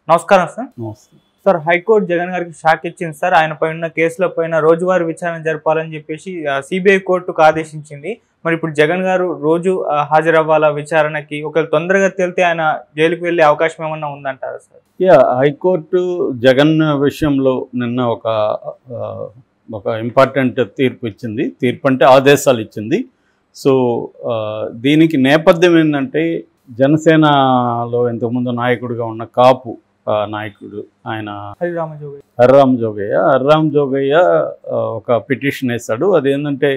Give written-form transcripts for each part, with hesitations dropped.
నమస్కారం సార్. నమస్తే sir, high court Jagan గారికి షాక్ ఇచ్చింది సార్. ఆయన పైన కేసుల పైన రోజువారీ విచారణ జరపాలని చెప్పేసి సిబిఐ కోర్టుకు ఆదేశించింది. మరి ఇప్పుడు జగన్ గారు రోజు హాజరవ్వాలా విచారణకి? ఒకవేళ తొందరగా తేలితే ఆయన జైలుకి వెళ్ళే అవకాశం ఏమన్నా ఉందంటారా సార్? హైకోర్టు జగన్ విషయంలో నిన్న ఒక ఇంపార్టెంట్ తీర్పు ఇచ్చింది. తీర్పు అంటే ఆదేశాలు ఇచ్చింది. సో దీనికి నేపథ్యం ఏంటంటే, జనసేనలో ఇంతకుముందు నాయకుడిగా ఉన్న కాపు నాయకుడు ఆయన హరిరామ్ జోగయ్య ఒక పిటిషన్ వేశాడు. అదేంటంటే,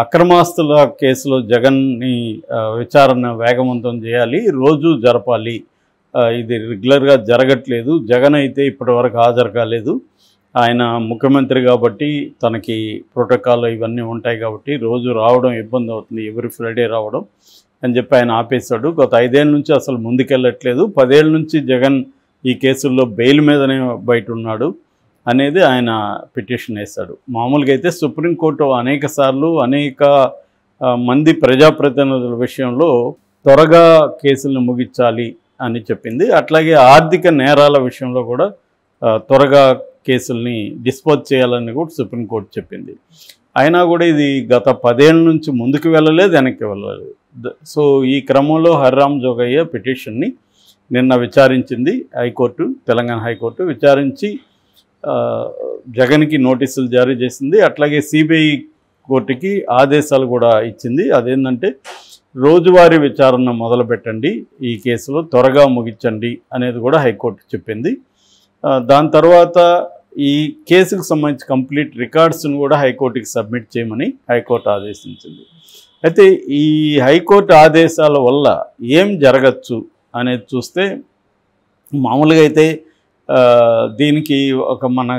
అక్రమాస్తుల కేసులో జగన్ని విచారణ వేగవంతం చేయాలి, రోజు జరపాలి, ఇది రెగ్యులర్గా జరగట్లేదు, జగన్ అయితే ఇప్పటివరకు హాజరు కాలేదు, ఆయన ముఖ్యమంత్రి కాబట్టి తనకి ప్రోటోకాల్ ఇవన్నీ ఉంటాయి కాబట్టి రోజు రావడం ఇబ్బంది అవుతుంది, ఎవ్రీ ఫ్రైడే రావడం అని చెప్పి ఆయన ఆపేశాడు. గత 5 ఏళ్ళ నుంచి అసలు ముందుకెళ్ళట్లేదు, 10 ఏళ్ళ నుంచి జగన్ ఈ కేసుల్లో బెయిల్ మీదనే బయట ఉన్నాడు అనేది ఆయన పిటిషన్ వేశాడు. మామూలుగా అయితే సుప్రీంకోర్టు అనేక మంది ప్రజాప్రతినిధుల విషయంలో త్వరగా కేసులను ముగించాలి అని చెప్పింది. అట్లాగే ఆర్థిక నేరాల విషయంలో కూడా త్వరగా కేసుల్ని డిస్పోజ్ చేయాలని కూడా సుప్రీంకోర్టు చెప్పింది. అయినా కూడా ఇది గత 10 ఏళ్ళ నుంచి ముందుకు వెళ్ళలేదు, వెనక్కి వెళ్ళలేదు. సో ఈ క్రమంలో హరిరామ్ జోగయ్య పిటిషన్ని నిన్న విచారించింది హైకోర్టు, తెలంగాణ హైకోర్టు. విచారించి జగన్కి నోటీసులు జారీ చేసింది. అట్లాగే సిబిఐ కోర్టుకి ఆదేశాలు కూడా ఇచ్చింది. అదేంటంటే, రోజువారీ విచారణ మొదలుపెట్టండి, ఈ కేసులో త్వరగా ముగించండి అనేది కూడా హైకోర్టు చెప్పింది. దాని తర్వాత ఈ కేసుకు సంబంధించి కంప్లీట్ రికార్డ్స్ను కూడా హైకోర్టుకి సబ్మిట్ చేయమని హైకోర్టు ఆదేశించింది. అయితే ఈ హైకోర్టు ఆదేశాల వల్ల ఏం జరగచ్చు అనేది చూస్తే, మామూలుగా అయితే దీనికి మన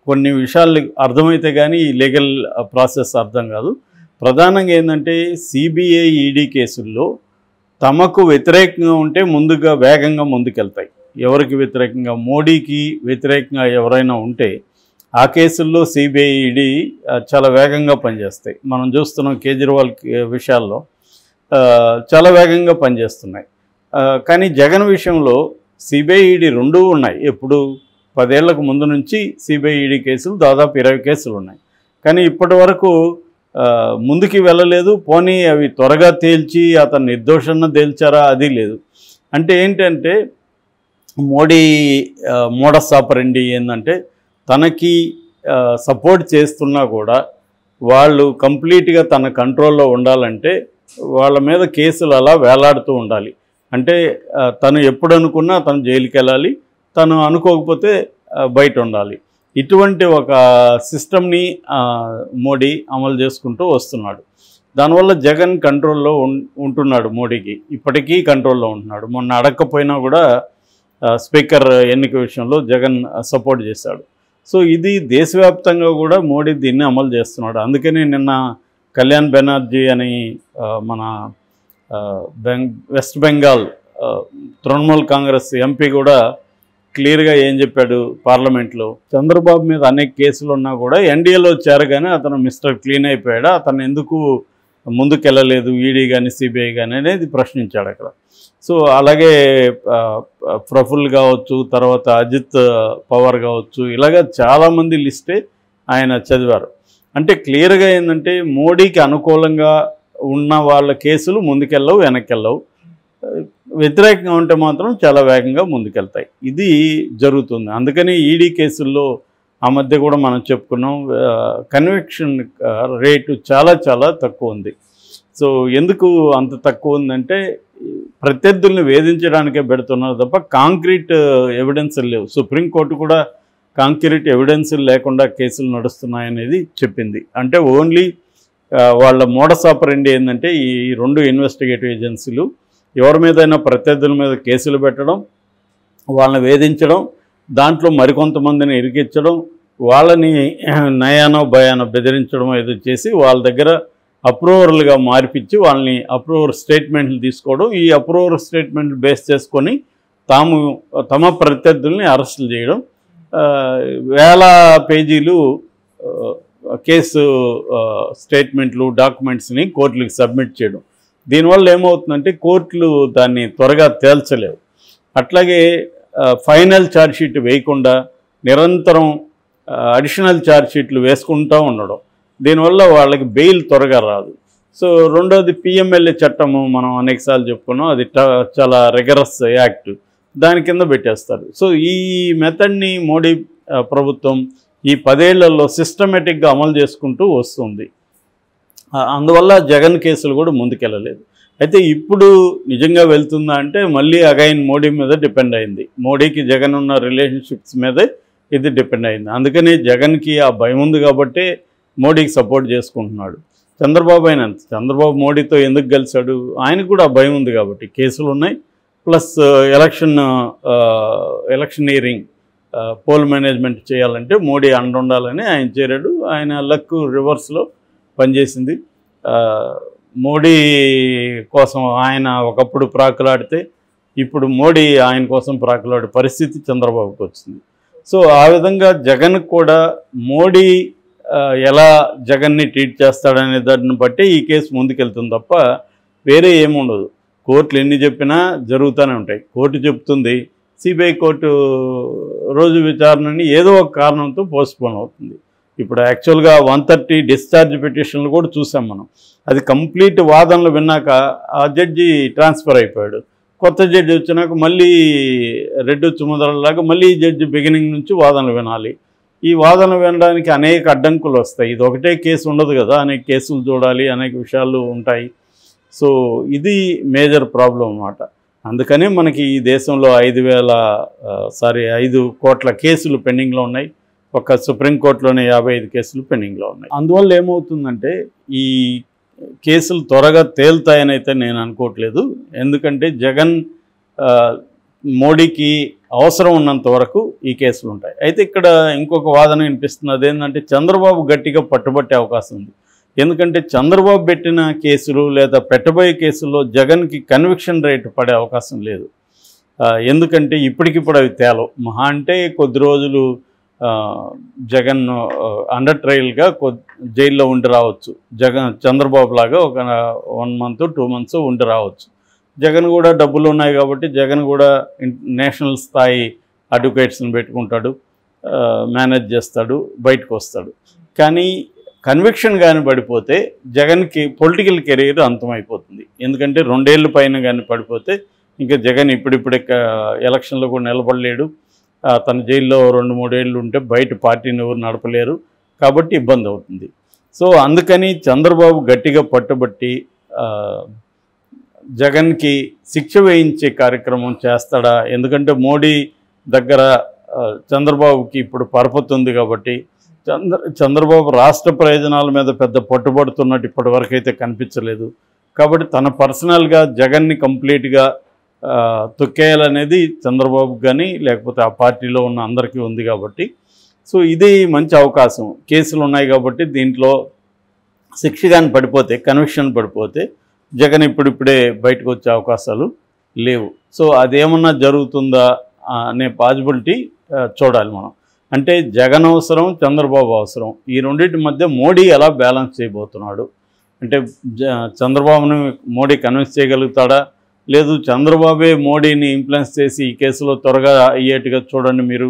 కొన్ని విషయాలు అర్థమైతే కానీ ఈ లీగల్ ప్రాసెస్ అర్థం కాదు. ప్రధానంగా ఏంటంటే, సిబిఐ ఈడీ కేసుల్లో తమకు వ్యతిరేకంగా ఉంటే ముందుగా వేగంగా ముందుకెళ్తాయి. ఎవరికి వ్యతిరేకంగా? మోడీకి వ్యతిరేకంగా ఎవరైనా ఉంటే ఆ కేసుల్లో సిబిఐ ఈడీ చాలా వేగంగా పనిచేస్తాయి. మనం చూస్తున్నాం కేజ్రీవాల్ విషయాల్లో చాలా వేగంగా పనిచేస్తున్నాయి. కానీ జగన్ విషయంలో సిబిఐ ఈడీ రెండూ ఉన్నాయి. ఎప్పుడు 10 ఏళ్లకు ముందు నుంచి సిబిఐ ఈడీ కేసులు దాదాపు 20 కేసులు ఉన్నాయి. కానీ ఇప్పటి వరకు ముందుకి వెళ్ళలేదు. పోనీ అవి త్వరగా తేల్చి అతను నిర్దోషణ తేల్చారా? అది లేదు. అంటే ఏంటంటే, మోడీ మోడస్ ఆపరెండి ఏంటంటే, తనకి సపోర్ట్ చేస్తున్నా కూడా వాళ్ళు కంప్లీట్గా తన కంట్రోల్లో ఉండాలంటే వాళ్ళ మీద కేసులు అలా వేలాడుతూ ఉండాలి. అంటే తను ఎప్పుడు అనుకున్నా తను జైలుకి వెళ్ళాలి, తను అనుకోకపోతే బయట ఉండాలి. ఇటువంటి ఒక సిస్టమ్ని మోడీ అమలు చేసుకుంటూ వస్తున్నాడు. దానివల్ల జగన్ కంట్రోల్లో ఉంటున్నాడు. మోడీకి ఇప్పటికీ కంట్రోల్లో ఉంటున్నాడు. మొన్న అడగకపోయినా కూడా స్పీకర్ ఎన్నిక విషయంలో జగన్ సపోర్ట్ చేశాడు. సో ఇది దేశవ్యాప్తంగా కూడా మోడీ దీన్ని అమలు చేస్తున్నాడు. అందుకని నిన్న కళ్యాణ్ బెనర్జీ అని మన వెస్ట్ బెంగాల్ తృణమూల్ కాంగ్రెస్ ఎంపీ కూడా క్లియర్గా ఏం చెప్పాడు పార్లమెంట్లో, చంద్రబాబు మీద అనేక కేసులు ఉన్నా కూడా ఎన్డీఏలో చేరగానే అతను మిస్టర్ క్లీన్ అయిపోయాడు, అతను ఎందుకు ముందుకెళ్ళలేదు ఈడీ కానీ సిబిఐ కానీ అనేది ప్రశ్నించాడు అక్కడ. సో అలాగే ప్రఫుల్ కావచ్చు, తర్వాత అజిత్ పవార్ కావచ్చు, ఇలాగా చాలామంది లిస్టే ఆయన చదివారు. అంటే క్లియర్గా ఏంటంటే, మోడీకి అనుకూలంగా ఉన్న వాళ్ళ కేసులు ముందుకెళ్ళవు, వెనక్కెళ్ళవు. వ్యతిరేకంగా ఉంటే మాత్రం చాలా వేగంగా ముందుకెళ్తాయి. ఇది జరుగుతుంది. అందుకని ఈడీ కేసుల్లో ఆ మధ్య కూడా మనం చెప్పుకున్నాం, కన్విక్షన్ రేటు చాలా చాలా తక్కువ ఉంది. సో ఎందుకు అంత తక్కువ ఉందంటే, ప్రత్యర్థుల్ని వేధించడానికే పెడుతున్నారు తప్ప కాంక్రీట్ ఎవిడెన్స్ లేవు. సుప్రీంకోర్టు కూడా కాంక్రీట్ ఎవిడెన్స్ లేకుండా కేసులు నడుస్తున్నాయనేది చెప్పింది. అంటే ఓన్లీ వాళ్ళ మోడస్ ఆపరెండి ఏంటంటే, ఈ 2 ఇన్వెస్టిగేటివ్ ఏజెన్సీలు ఎవరి మీదైనా ప్రత్యర్థుల మీద కేసులు పెట్టడం, వాళ్ళని వేధించడం, దాంట్లో మరికొంతమందిని ఇరికించడం, వాళ్ళని నయానో భయానో బెదిరించడం ఏదో చేసి వాళ్ళ దగ్గర అప్రూవర్లుగా మార్పించి వాళ్ళని అప్రూవర్ స్టేట్మెంట్లు తీసుకోవడం, ఈ అప్రూవర్ స్టేట్మెంట్లు బేస్ చేసుకొని తమ ప్రత్యర్థుల్ని అరెస్టులు చేయడం, వేల పేజీలు కేసు స్టేట్మెంట్లు డాక్యుమెంట్స్ని కోర్టులకు సబ్మిట్ చేయడం. దీనివల్ల ఏమవుతుందంటే కోర్టులు దాన్ని త్వరగా తేల్చలేవు. అట్లాగే ఫైనల్ ఛార్జ్ షీట్ వేయకుండా నిరంతరం అడిషనల్ ఛార్జ్ షీట్లు వేసుకుంటూ ఉండడం, దీనివల్ల వాళ్ళకి బెయిల్ త్వరగా రాదు. సో రెండోది పిఎంఎల్ఏ చట్టము మనం అనేకసార్లు చెప్పుకున్నాం, అది చాలా రిగరస్ యాక్ట్, దాని కింద పెట్టేస్తారు. సో ఈ మెథడ్ని మోడీ ప్రభుత్వం ఈ 10 ఏళ్లలో సిస్టమేటిక్గా అమలు చేసుకుంటూ వస్తుంది. అందువల్ల జగన్ కేసులు కూడా ముందుకెళ్ళలేదు. అయితే ఇప్పుడు నిజంగా వెళ్తుందా అంటే మళ్ళీ అగైన్ మోడీ మీద డిపెండ్ అయింది. మోడీకి జగన్ ఉన్న రిలేషన్షిప్స్ మీదే ఇది డిపెండ్ అయింది. అందుకని జగన్కి ఆ భయం ఉంది కాబట్టి మోడీకి సపోర్ట్ చేసుకుంటున్నాడు. చంద్రబాబు అయినా చంద్రబాబు మోడీతో ఎందుకు కలిశాడు, ఆయనకు కూడా భయం ఉంది కాబట్టి. కేసులు ఉన్నాయి, ప్లస్ ఎలక్షనీరింగ్ పోల్ మేనేజ్మెంట్ చేయాలంటే మోడీ అండుండాలని ఆయన చేరాడు. ఆయన లక్ రివర్స్లో పనిచేసింది. మోడీ కోసం ఆయన ఒకప్పుడు ప్రాకులాడితే ఇప్పుడు మోడీ ఆయన కోసం ప్రాకులాడే పరిస్థితి చంద్రబాబుకి వచ్చింది. సో ఆ విధంగా జగన్ కూడా మోడీ ఎలా జగన్ని ట్రీట్ చేస్తాడనే దాన్ని బట్టి ఈ కేసు ముందుకెళ్తుంది తప్ప వేరే ఏముండదు. కోర్టులు ఎన్ని చెప్పినా జరుగుతూనే ఉంటాయి. కోర్టు చెప్తుంది, సిబిఐ కోర్టు రోజు విచారణని ఏదో ఒక కారణంతో పోస్ట్పోన్ అవుతుంది. ఇప్పుడు యాక్చువల్గా 130 డిశ్చార్జ్ పిటిషన్లు కూడా చూసాం మనం. అది కంప్లీట్ వాదనలు విన్నాక ఆ జడ్జి ట్రాన్స్ఫర్ అయిపోయాడు. కొత్త జడ్జి వచ్చినాక మళ్ళీ రెడ్డి చుమదలలాగా మళ్ళీ జడ్జి బిగినింగ్ నుంచి వాదనలు వినాలి. ఈ వాదనలు వినడానికి అనేక అడ్డంకులు వస్తాయి. ఇది ఒకటే కేసు ఉండదు కదా, అనేక కేసులు చూడాలి, అనేక విషయాలు ఉంటాయి. సో ఇది మేజర్ ప్రాబ్లం అన్నమాట. అందుకనే మనకి ఈ దేశంలో 5 కోట్ల కేసులు పెండింగ్లో ఉన్నాయి. ఒక సుప్రీంకోర్టులోనే 55 కేసులు పెండింగ్లో ఉన్నాయి. అందువల్ల ఏమవుతుందంటే ఈ కేసులు త్వరగా తేలుతాయని అయితే నేను అనుకోవట్లేదు. ఎందుకంటే జగన్ మోడీకి అవసరం ఉన్నంత వరకు ఈ కేసులు ఉంటాయి. అయితే ఇక్కడ ఇంకొక వాదన వినిపిస్తుంది, అదేంటంటే చంద్రబాబు గట్టిగా పట్టుబట్టే అవకాశం ఉంది. ఎందుకంటే చంద్రబాబు పెట్టిన కేసులు లేదా పెట్టబోయే కేసుల్లో జగన్కి కన్విక్షన్ రేట్ పడే అవకాశం లేదు. ఎందుకంటే ఇప్పటికిప్పుడు అవి తేలవు. మహా అంటే కొద్ది రోజులు జగన్ అండర్ ట్రయల్గా జైల్లో ఉండి రావచ్చు. చంద్రబాబు లాగా ఒక 1 month 2 months ఉండి రావచ్చు. జగన్ కూడా డబ్బులు ఉన్నాయి కాబట్టి జగన్ కూడా నేషనల్ స్థాయి అడ్వకేట్స్ని పెట్టుకుంటాడు, మేనేజ్ చేస్తాడు, బయటకు వస్తాడు. కానీ కన్విక్షన్ కానీ పడిపోతే జగన్కి పొలిటికల్ కెరీర్ అంతమైపోతుంది. ఎందుకంటే 2 ఏళ్ళ పైన కానీ పడిపోతే ఇంకా జగన్ ఇప్పుడిప్పుడే ఎలక్షన్లో కూడా నిలబడలేడు. తన జైల్లో 2-3 ఏళ్ళు ఉంటే బయట పార్టీని ఎవరు నడపలేరు కాబట్టి ఇబ్బంది అవుతుంది. సో అందుకని చంద్రబాబు గట్టిగా పట్టుబట్టి జగన్కి శిక్ష వేయించే కార్యక్రమం చేస్తాడా? ఎందుకంటే మోడీ దగ్గర చంద్రబాబుకి ఇప్పుడు పరపతి ఉంది కాబట్టి చంద్రబాబు రాష్ట్ర ప్రయోజనాల మీద పెద్ద పట్టుబడుతున్నట్టు ఇప్పటివరకు అయితే కనిపించలేదు. కాబట్టి తన పర్సనల్గా జగన్ని కంప్లీట్గా తొక్కేయాలనేది చంద్రబాబుకి కానీ లేకపోతే ఆ పార్టీలో ఉన్న అందరికీ ఉంది కాబట్టి సో ఇది మంచి అవకాశం. కేసులు ఉన్నాయి కాబట్టి దీంట్లో శిక్ష కానీ పడిపోతే, కన్విక్షన్ పడిపోతే జగన్ ఇప్పుడిప్పుడే బయటకు వచ్చే అవకాశాలు లేవు. సో అదేమన్నా జరుగుతుందా అనే పాసిబిలిటీ చూడాలి మనం. అంటే జగన్ అవసరం, చంద్రబాబు అవసరం, ఈ రెండింటి మధ్య మోడీ ఎలా బ్యాలెన్స్ చేయబోతున్నాడు అంటే చంద్రబాబుని మోడీ కన్విన్స్ చేయగలుగుతాడా, లేదు చంద్రబాబే మోడీని ఇన్ఫ్లుయెన్స్ చేసి ఈ కేసులో త్వరగా అయ్యేట్టుగా చూడండి మీరు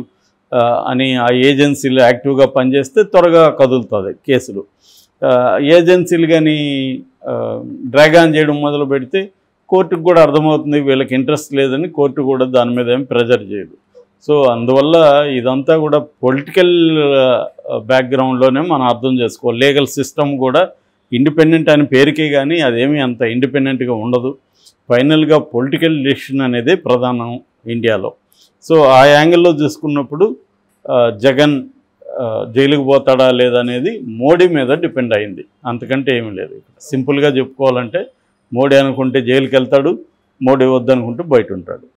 అని ఆ ఏజెన్సీలు యాక్టివ్గా పనిచేస్తే త్వరగా కదులుతుంది కేసులు. ఏజెన్సీలు కానీ డ్రాగ్ ఆన్ చేయడం మొదలు పెడితే కోర్టుకు కూడా అర్థమవుతుంది వీళ్ళకి ఇంట్రెస్ట్ లేదని, కోర్టు కూడా దాని మీద ఏం ప్రెజర్ చేయదు. సో అందువల్ల ఇదంతా కూడా పొలిటికల్ బ్యాక్గ్రౌండ్లోనే మనం అర్థం చేసుకోవాలి. లీగల్ సిస్టమ్ కూడా ఇండిపెండెంట్ అని పేరుకే కానీ అదేమీ అంత ఇండిపెండెంట్గా ఉండదు. ఫైనల్గా పొలిటికల్ డెసిషన్ అనేది ప్రధానం ఇండియాలో. సో ఆ యాంగిల్లో చూసుకున్నప్పుడు జగన్ జైలుకు పోతాడా లేదనేది మోడీ మీద డిపెండ్ అయింది, అంతకంటే ఏమీ లేదు. సింపుల్గా చెప్పుకోవాలంటే మోడీ అనుకుంటే జైలుకి వెళ్తాడు, మోడీ వద్దనుకుంటే బయట ఉంటాడు.